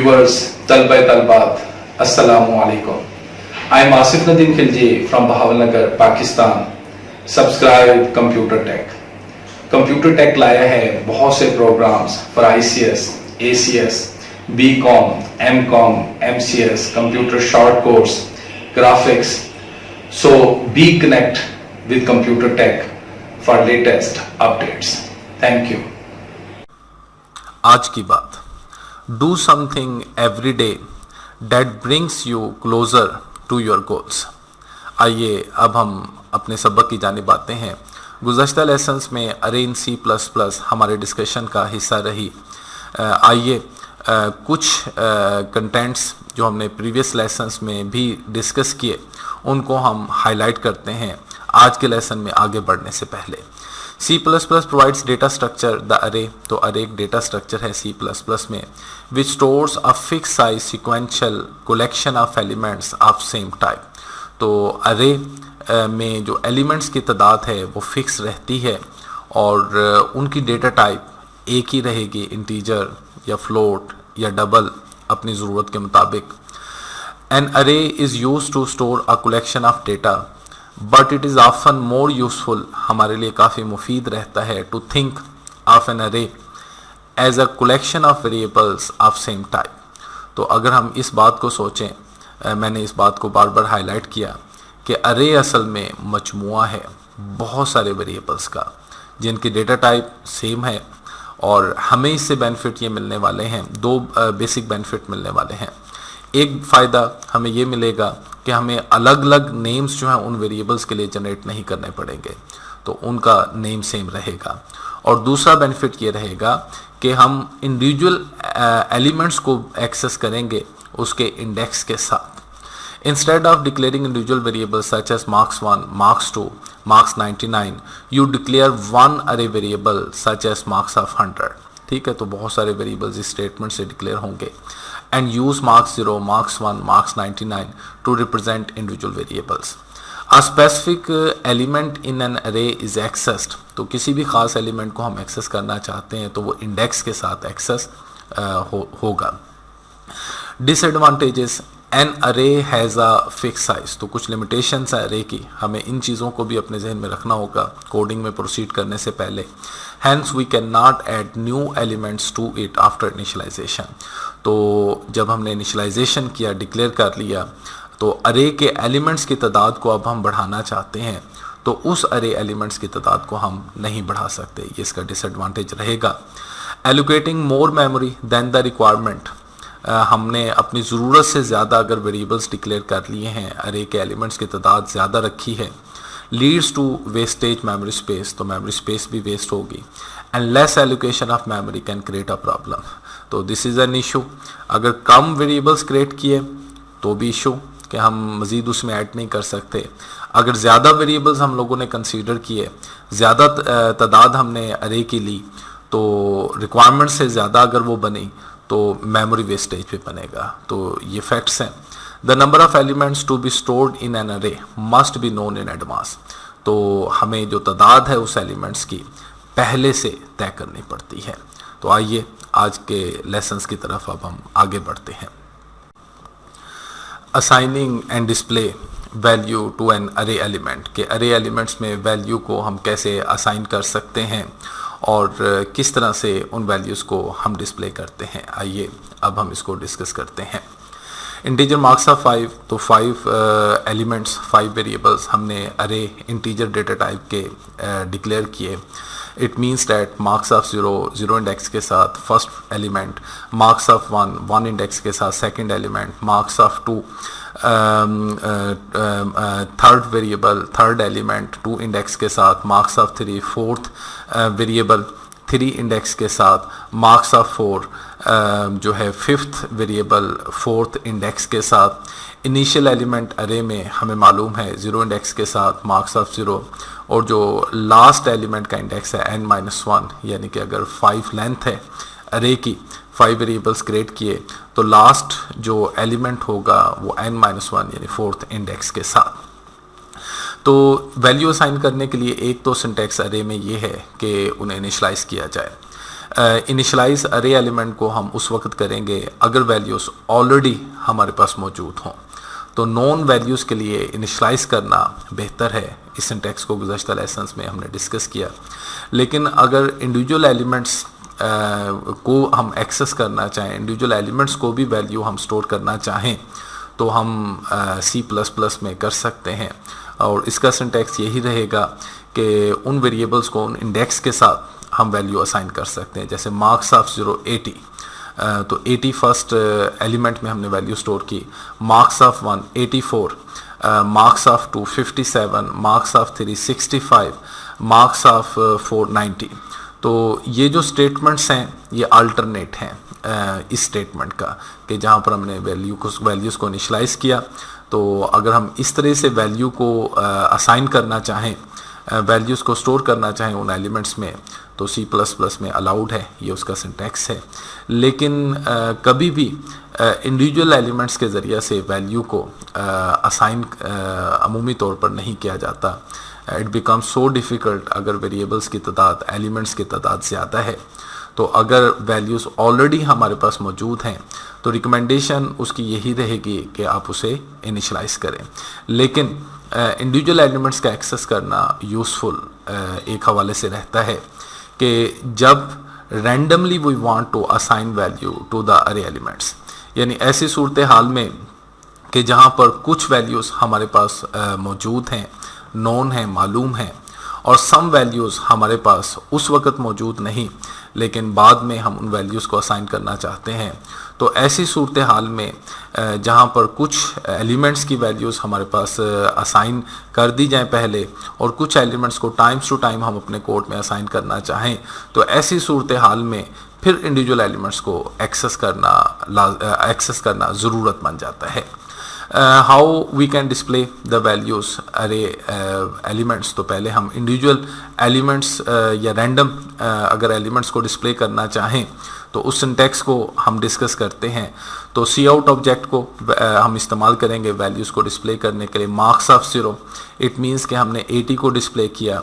Viewers, Talbai Talbat, Assalamu alaikum. I am Asif Nadeem Khilji from Bahawalnagar, Pakistan. Subscribe Computer Tech. Computer Tech लाया है बहुत से programs for ICS, ACS, BCom, MCom, MCS, Computer Short Course, Graphics. So be connect with Computer Tech for latest updates. Thank you. आज की बात, do something every day that brings you closer to your goals. आइए अब हम अपने सबक की जानिब आते हैं। गुज़श्ता लेसन्स में अरे इन C++ हमारे डिस्कशन का हिस्सा रही। आइए कुछ कंटेंट्स जो हमने प्रीवियस लेसन्स में भी डिस्कस किए उनको हम हाईलाइट करते हैं आज के लेसन में आगे बढ़ने से पहले। C++ provides data structure the array, तो array एक डेटा स्ट्रक्चर है C++ में which stores a fixed size sequential collection of elements of same type। तो array में जो एलिमेंट्स की तादाद है वो फिक्स रहती है और उनकी डेटा टाइप एक ही रहेगी, इंटीजर या फ्लोट या डबल अपनी ज़रूरत के मुताबिक। An array is used to store a collection of data but it is often more useful, हमारे लिए काफ़ी मुफीद रहता है to think of an array as a collection of variables of same type. तो अगर हम इस बात को सोचें, मैंने इस बात को बार बार हाईलाइट किया कि अरे असल में मजमुआ है बहुत सारे वेरिएबल्स का जिनकी डेटा टाइप सेम है और हमें इससे बेनिफिट ये मिलने वाले हैं, दो बेसिक बेनिफिट मिलने वाले हैं। एक फ़ायदा हमें ये मिलेगा कि हमें अलग अलग नेम्स जो हैं उन वेरिएबल्स के लिए जनरेट नहीं करने पड़ेंगे, तो उनका नेम सेम रहेगा। और दूसरा बेनिफिट ये रहेगा कि हम इंडिविजुअल एलिमेंट्स को एक्सेस करेंगे उसके इंडेक्स के साथ। Instead of declaring individual variables such as marks 1, marks 2, marks 99, you declare one array variable such as marks of 100। ठीक है, तो बहुत सारे वेरिएबल्स इस स्टेटमेंट से डिक्लेयर होंगे and use marks 0, marks 1, marks 99 to represent individual variables. A specific element in an array is accessed, तो किसी भी ख़ास एलिमेंट को हम एक्सेस करना चाहते हैं तो वो इंडेक्स के साथ एक्सेस होगा। डिसएडवांटेजेस, एन अरे हैज़ अ फिक्स साइज, तो कुछ लिमिटेशंस है अरे की, हमें इन चीज़ों को भी अपने जहन में रखना होगा कोडिंग में प्रोसीड करने से पहले। Hence we can not add new elements to it after initialization, तो जब हमने इनिशियलाइजेशन किया, डिक्लेयर कर लिया, तो अरे के एलिमेंट्स की तादाद को अब हम बढ़ाना चाहते हैं तो उस अरे एलिमेंट्स की तादाद को हम नहीं बढ़ा सकते, ये इसका डिसएडवांटेज रहेगा। Allocating more memory than the requirement, हमने अपनी ज़रूरत से ज़्यादा अगर वेरिएबल्स डिक्लेयर कर लिए हैं, अरे के एलिमेंट्स की तादाद ज़्यादा रखी है, leads to wastage memory space, तो मेमोरी स्पेस भी वेस्ट होगी। And less allocation of memory can create a problem, तो दिस इज़ एन इशू। अगर कम वेरिएबल्स क्रिएट किए तो भी इशू कि हम मज़ीद उसमें ऐड नहीं कर सकते। अगर ज़्यादा वेरिएबल्स हम लोगों ने कंसीडर किए, ज़्यादा तादाद हमने अरे की ली, तो रिक्वायरमेंट से ज़्यादा अगर वो बनी तो मेमोरी वेस्टेज पे बनेगा, तो ये फैक्ट्स हैं। The number of elements to be stored in an array must be known in advance, तो हमें जो तादाद है उस एलिमेंट्स की पहले से तय करनी पड़ती है। तो आइए आज के लेसन्स की तरफ अब हम आगे बढ़ते हैं। Assigning and display value to an array element, के अरे एलिमेंट्स में वैल्यू को हम कैसे असाइन कर सकते हैं और किस तरह से उन वैल्यूज़ को हम डिस्प्ले करते हैं। आइए अब हम इसको डिस्कस करते हैं। इंटीजर मार्क्स ऑफ 5, तो 5 एलिमेंट्स, 5 वेरिएबल्स हमने अरे इंटीजर डेटा टाइप के डिक्लेयर किए। It means that marks of 0 index के साथ first element, marks of 1 index के साथ second element, marks of 2 third variable, third element 2 index के साथ, marks of 3 fourth variable 3 index के साथ, मार्क्स ऑफ 4 जो है फिफ्थ वेरिएबल 4th इंडेक्स के साथ। इनिशियल एलिमेंट अरे में हमें मालूम है 0 इंडेक्स के साथ मार्क्स ऑफ 0, और जो लास्ट एलिमेंट का इंडेक्स है n-1, यानी कि अगर 5 लेंथ है अरे की, 5 वेरिएबल्स क्रिएट किए तो लास्ट जो एलिमेंट होगा वो n-1 यानी 4th इंडेक्स के साथ। तो वैल्यू असाइन करने के लिए एक तो सिंटैक्स अरे में ये है कि उन्हें इनिशलाइज किया जाए। इनिशलाइज अरे एलिमेंट को हम उस वक्त करेंगे अगर वैल्यूज़ ऑलरेडी हमारे पास मौजूद हों। तो नॉन वैल्यूज़ के लिए इनिशलाइज करना बेहतर है। इस सिंटैक्स को गुज़श्ता लेसन्स में हमने डिस्कस किया। लेकिन अगर इंडिविजुअल एलिमेंट्स को हम एक्सेस करना चाहें, इंडिविजुअल एलिमेंट्स को भी वैल्यू हम स्टोर करना चाहें, तो हम C++ में कर सकते हैं। और इसका सिंटैक्स यही रहेगा कि उन वेरिएबल्स को उन इंडेक्स के साथ हम वैल्यू असाइन कर सकते हैं। जैसे मार्क्स ऑफ 0 80, तो 80 फर्स्ट एलिमेंट में हमने वैल्यू स्टोर की, marks of 1 84, marks of 2 57, marks of 3 65, marks of 4 90। तो ये जो स्टेटमेंट्स हैं ये अल्टरनेट हैं इस स्टेटमेंट का, कि जहाँ पर हमने वैल्यूज़ को इनिशलाइज किया। तो अगर हम इस तरह से वैल्यू को असाइन करना चाहें, वैल्यूज़ को स्टोर करना चाहें उन एलिमेंट्स में, तो C++ में अलाउड है, ये उसका सिंटैक्स है। लेकिन कभी भी इंडिविजुअल एलिमेंट्स के ज़रिए से वैल्यू को असाइन अमूमी तौर पर नहीं किया जाता। इट बिकम्स सो डिफ़िकल्ट अगर वेरिएबल्स की तादाद, एलिमेंट्स की तादाद ज़्यादा है। तो अगर वैल्यूज़ ऑलरेडी हमारे पास मौजूद हैं तो रिकमेंडेशन उसकी यही रहेगी कि आप उसे इनिशलाइज करें। लेकिन इंडिविजुअल एलिमेंट्स का एक्सेस करना यूज़फुल एक हवाले से रहता है कि जब randomly we want to assign value to the array elements, यानी ऐसी सूरत हाल में कि जहाँ पर कुछ वैल्यूज़ हमारे पास मौजूद हैं, नोन हैं, मालूम हैं, और सम वैल्यूज़ हमारे पास उस वक़्त मौजूद नहीं लेकिन बाद में हम उन वैल्यूज़ को असाइन करना चाहते हैं। तो ऐसी सूरत हाल में जहाँ पर कुछ एलिमेंट्स की वैल्यूज़ हमारे पास असाइन कर दी जाएं पहले, और कुछ एलिमेंट्स को टाइम्स टू टाइम हम अपने कोड में असाइन करना चाहें, तो ऐसी सूरत हाल में फिर इंडिविजुअल एलिमेंट्स को एक्सेस करना ज़रूरत बन जाता है। How we can display the values array elements. तो पहले हम इंडिविजुअल एलिमेंट्स या रैंडम अगर एलिमेंट्स को डिस्प्ले करना चाहें तो उस सिंटैक्स को हम डिस्कस करते हैं। तो Cout ऑब्जेक्ट को हम इस्तेमाल करेंगे वैल्यूज़ को डिस्प्ले करने के लिए। मार्क्स ऑफ 0 इट मीन्स कि हमने 80 को डिस्प्ले किया,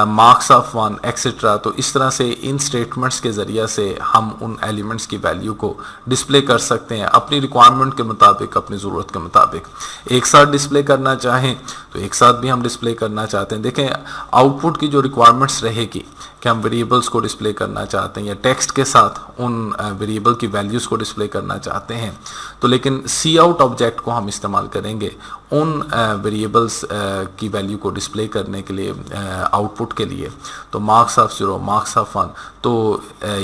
मार्क्स ऑफ 1 एक्सेट्रा। तो इस तरह से इन स्टेटमेंट्स के ज़रिए से हम उन एलिमेंट्स की वैल्यू को डिस्प्ले कर सकते हैं अपनी रिक्वायरमेंट के मुताबिक, अपनी ज़रूरत के मुताबिक। एक साथ डिस्प्ले करना चाहें तो एक साथ भी हम डिस्प्ले करना चाहते हैं। देखें आउटपुट की जो रिक्वायरमेंट्स रहेगी कि हम वेरिएबल्स को डिस्प्ले करना चाहते हैं या टेक्स्ट के साथ उन वेरिएबल की वैल्यूज़ को डिस्प्ले करना चाहते हैं, तो लेकिन Cout ऑब्जेक्ट को हम इस्तेमाल करेंगे उन वेरिएबल्स की वैल्यू को डिस्प्ले करने के लिए, आउटपुट के लिए। तो मार्क्स ऑफ 0, मार्क्स ऑफ 1, तो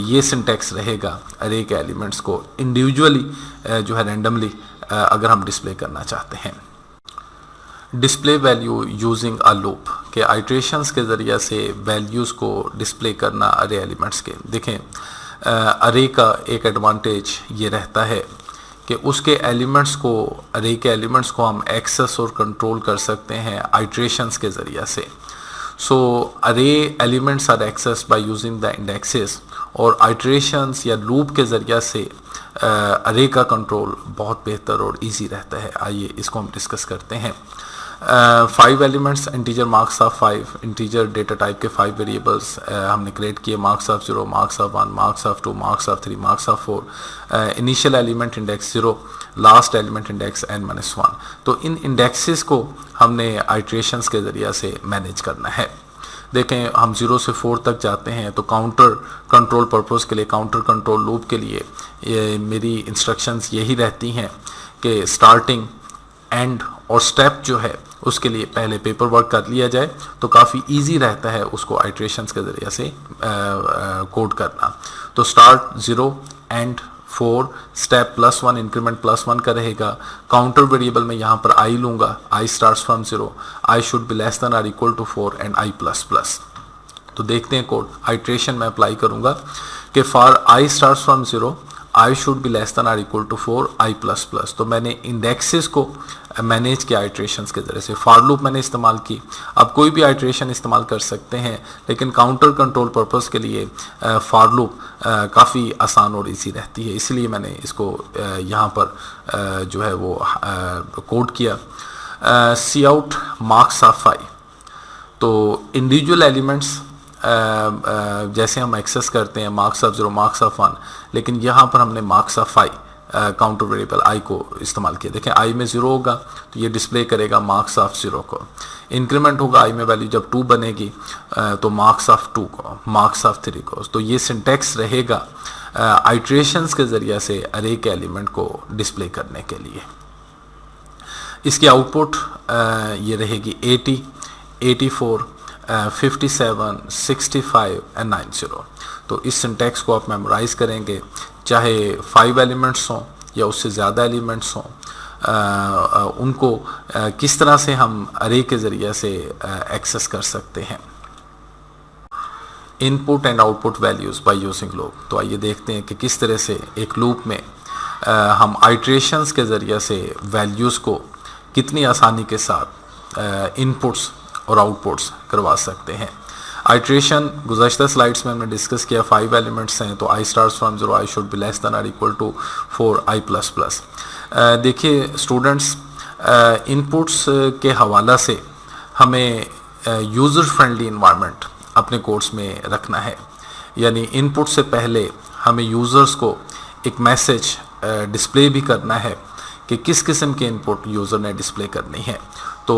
ये सिंटैक्स रहेगा अरे के एलिमेंट्स को इंडिविजुअली जो है रैंडमली अगर हम डिस्प्ले करना चाहते हैं। Display value using a loop के आइट्रेशंस के ज़रिए से वैल्यूज़ को डिस्प्ले करना अरे एलिमेंट्स के। देखें अरे का एक एडवांटेज ये रहता है कि उसके एलिमेंट्स को, अरे के एलिमेंट्स को हम एक्सेस और कंट्रोल कर सकते हैं आइट्रेशंस के ज़रिए से। So array elements are access by using the indexes, और आइट्रेशंस या लूप के ज़रिए से अरे का कंट्रोल बहुत बेहतर और इजी रहता है। आइए इसको हम डिस्कस करते हैं। 5 elements, integer marks of 5, integer data type के 5 वेरिएबल्स हमने क्रिएट किए। Marks of 0, marks of 1, marks of 2, marks of 3, marks of 4। Initial element index 0, last element index n-1। तो इन इंडेक्सेस को हमने आइट्रेशंस के ज़रिए से मैनेज करना है। देखें हम 0 से 4 तक जाते हैं तो काउंटर कंट्रोल पर्पज़ के लिए, काउंटर कंट्रोल लूप के लिए ये मेरी इंस्ट्रक्शंस यही रहती हैं कि स्टार्टिंग, एंड और स्टेप जो है उसके लिए पहले पेपर वर्क कर लिया जाए तो काफ़ी इजी रहता है उसको आइट्रेशंस के ज़रिए से कोड करना। तो स्टार्ट 0, एंड 4, स्टेप +1, इंक्रीमेंट +1 का रहेगा। काउंटर वेरिएबल में यहाँ पर आई लूँगा, I starts from 0, I should be less than और इक्वल टू 4 एंड i++। तो देखते हैं कोड, आइट्रेशन में अप्लाई करूँगा कि for I starts from 0, I should be less than और इक्वल टू 4 i++। तो मैंने इंडेक्सेस को मैनेज किया आइट्रेशंस के ज़रिए से। फॉर लूप मैंने इस्तेमाल की। अब कोई भी आइट्रेशन इस्तेमाल कर सकते हैं, लेकिन काउंटर कंट्रोल पर्पज़ के लिए फॉर लूप काफ़ी आसान और इजी रहती है, इसलिए मैंने इसको यहाँ पर जो है वो कोड किया। Cout मार्क्स ऑफ 5, तो इंडिविजुअल एलिमेंट्स जैसे हम एक्सेस करते हैं मार्क्स ऑफ 0, मार्क्स ऑफ 1, लेकिन यहाँ पर हमने marks of i counter variable i को इस्तेमाल किया। देखें i में 0 होगा तो ये डिस्प्ले करेगा मार्क्स ऑफ 0 को। इंक्रीमेंट होगा i में वैल्यू जब 2 बनेगी तो मार्क्स ऑफ 2 को, मार्क्स ऑफ 3 को। तो ये सिंटैक्स रहेगा आइट्रेशंस के ज़रिए से अरे के एलिमेंट को डिस्प्ले करने के लिए। इसकी आउटपुट ये रहेगी 80, 84, 57, 65 एंड 90। तो इस सिंटैक्स को आप मेमोराइज करेंगे, चाहे 5 एलिमेंट्स हों या उससे ज़्यादा एलिमेंट्स हों, उनको किस तरह से हम अरे के ज़रिए से एक्सेस कर सकते हैं। Input and output values by using loop. तो आइए देखते हैं कि किस तरह से एक लूप में हम आइट्रेशंस के ज़रिए से वैल्यूज़ को कितनी आसानी के साथ इनपुट्स और आउटपुट्स करवा सकते हैं। आइट्रेशन गुज़श्ता स्लाइड्स में हमने डिस्कस किया, 5 एलिमेंट्स हैं तो i starts from 0, i should be less than और equal to 4 i plus plus. देखिए स्टूडेंट्स, इनपुट्स के हवाला से हमें यूज़र फ्रेंडली इन्वायरमेंट अपने कोर्स में रखना है, यानी इनपुट से पहले हमें यूज़र्स को एक मैसेज डिस्प्ले भी करना है कि किस किस्म के इनपुट यूज़र ने डिस्प्ले करनी है। तो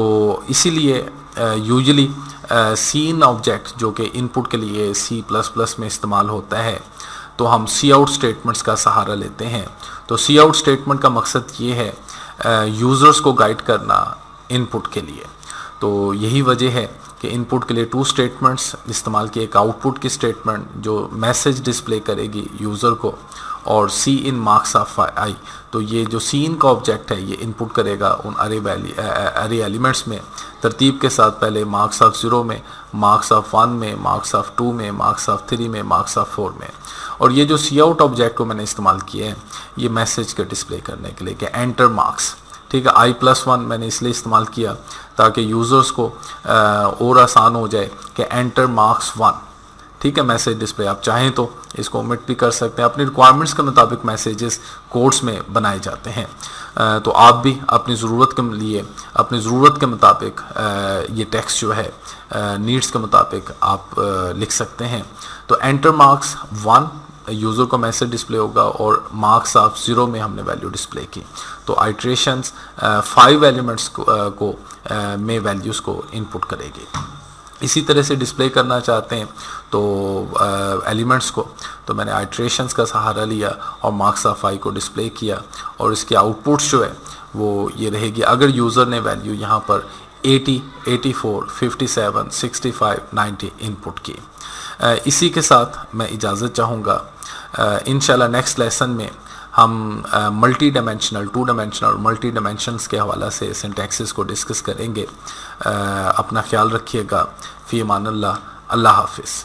इसीलिए यूजुअली सीन ऑब्जेक्ट जो कि इनपुट के लिए C++ में इस्तेमाल होता है, तो हम सी आउट स्टेटमेंट्स का सहारा लेते हैं। तो सी आउट स्टेटमेंट का मकसद ये है यूज़र्स को गाइड करना इनपुट के लिए। तो यही वजह है कि इनपुट के लिए 2 स्टेटमेंट्स इस्तेमाल किए, एक आउटपुट की स्टेटमेंट जो मैसेज डिस्प्ले करेगी यूज़र को, और सी इन मार्क्स ऑफ i। तो ये जो सी इन का ऑब्जेक्ट है ये इनपुट करेगा उन अरे एलिमेंट्स में तरतीब के साथ, पहले मार्क्स ऑफ 0 में, मार्क्स ऑफ 1 में, मार्क्स ऑफ 2 में, मार्क्स ऑफ 3 में, मार्क्स ऑफ 4 में। और ये जो सी आउट ऑब्जेक्ट को मैंने इस्तेमाल किए हैं ये मैसेज के डिस्प्ले करने के लिए कि एंटर मार्क्स, ठीक है। i+1 मैंने इसलिए इस्तेमाल किया ताकि यूज़र्स को और आसान हो जाए कि एंटर मार्क्स 1, ठीक है, मैसेज डिस्प्ले। आप चाहें तो इसको ओमिट भी कर सकते हैं, अपनी रिक्वायरमेंट्स के मुताबिक मैसेजेस कोड्स में बनाए जाते हैं। तो आप भी अपनी ज़रूरत के लिए, अपनी ज़रूरत के मुताबिक ये टेक्स्ट जो है नीड्स के मुताबिक आप लिख सकते हैं। तो एंटर मार्क्स 1 यूज़र को मैसेज डिस्प्ले होगा और मार्क्स ऑफ 0 में हमने वैल्यू डिस्प्ले की। तो आइट्रेशंस 5 एलिमेंट्स को में वैल्यूज़ को इनपुट करेगी। इसी तरह से डिस्प्ले करना चाहते हैं तो एलिमेंट्स को, तो मैंने आइट्रेशंस का सहारा लिया और मार्क्स ऑफ i को डिस्प्ले किया, और इसके आउटपुट्स जो है वो ये रहेगी अगर यूज़र ने वैल्यू यहाँ पर 80, 84, 57, 65, 90 इनपुट की। इसी के साथ मैं इजाज़त चाहूँगा। इंशाल्लाह नेक्स्ट लेसन में हम मल्टी डायमेंशनल, 2 डायमेंशनल और मल्टी डायमेंशंस के हवाला से सिंटैक्सिस को डिस्कस करेंगे। अपना ख्याल रखिएगा। फ़ी अमानिल्लाह, अल्लाह हाफ़िज़।